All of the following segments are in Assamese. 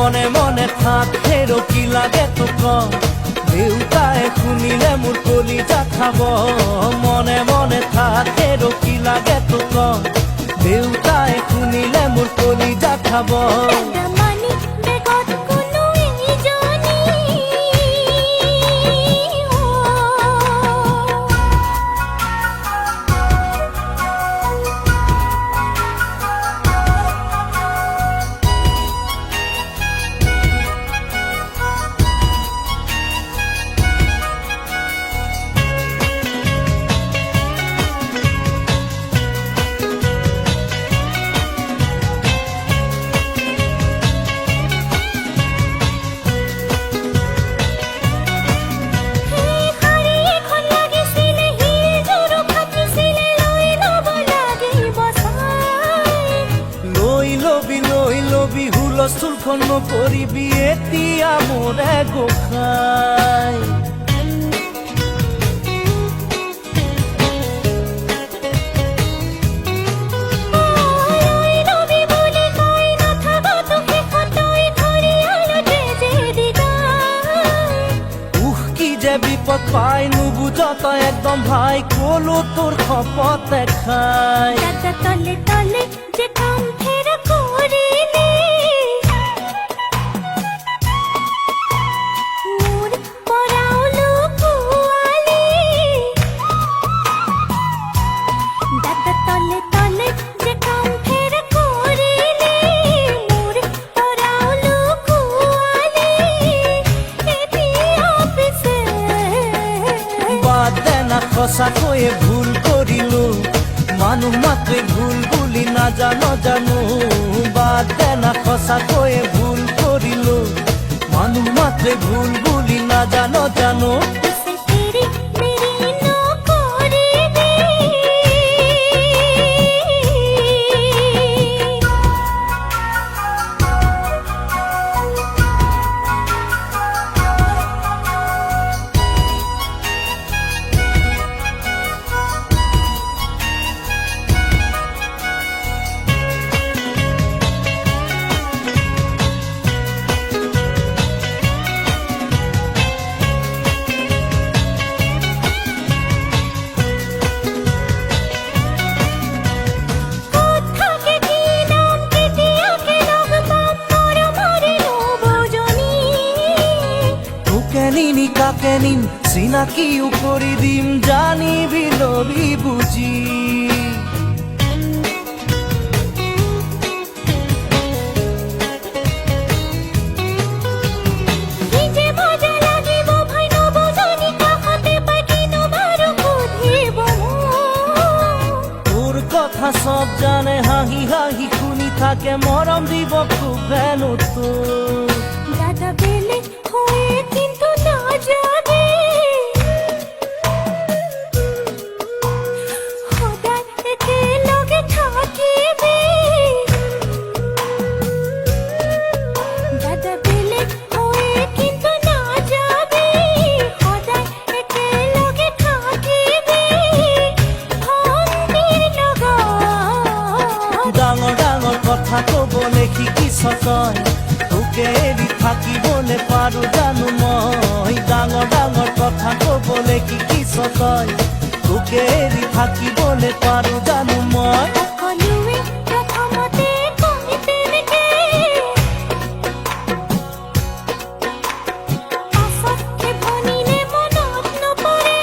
মনে মনে থাকে ৰকি লাগে তো ক দেউতাই শুনিলে মোৰ কলিজা খাব মনে মনে থাকে ৰকি লাগে তো ক দেউতাই শুনিলে মোৰ কলিজা খাব হুলস্থুলখন নকৰিবি এতিয়া মোৰে গোসাঁই কি যে বিপদ পাই নুবুজ তই একদম ভাই কলো তোৰ খপতে খাই তলে তলে যে কাম ফেৰা কৰিলি সঁচাকৈয়ে ভুল কৰিলো মানুহ মাত্ৰে ভুল বুলি নাজানো জানো বাদ দে না সঁচাকৈয়ে ভুল কৰিলো মানুহ মাত্ৰে ভুল বুলি নাজানো জানো কাকে নিম চিনাকিও কৰি দিম জানিবি লবি বুজি তোৰ কথা সব জানে হাঁহি হাঁহি শুনি থাকে মৰম দিব খুব হেনো তোৰ দাদা বেলে হয়ে কিন্তু না যাবে সদায় একেলগে থাকিবি দাদা বেলে হয়ে কিন্তু না যাবে সদায় একেলগে থাকিবি ভণ্টিৰ লগত ডাঙৰ ডাঙৰ কথা ক'বলৈ শিকিছ তই তোকে এৰি থাকিবলৈ পাৰো জানো মই ডাঙৰ ডাঙৰ কথা ক'বলৈ শিকিছ তই তোকে এৰি থাকিবলৈ পাৰো জানো মই সকলোৱে প্ৰথমতে কয় তেনেকে পাছতহে ভনিলে মনত নপৰে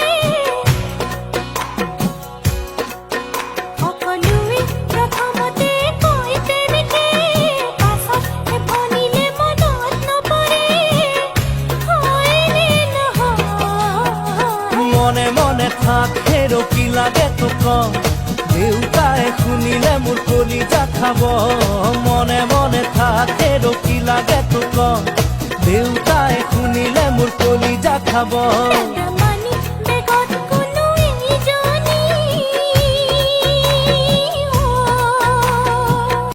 সকলোৱে প্ৰথমতে কয় তেনেকে পাছতহে ভনিলে মনত নপৰে হয়নে নহয় মনে মনে থাকে ৰকি লাগে তো ক দেউতাই শুনিলে মোৰ কলিজা খাব মনে মনে থাকে ৰকি লাগে তো ক দেউতাই শুনিলে মোৰ কলিজা খাব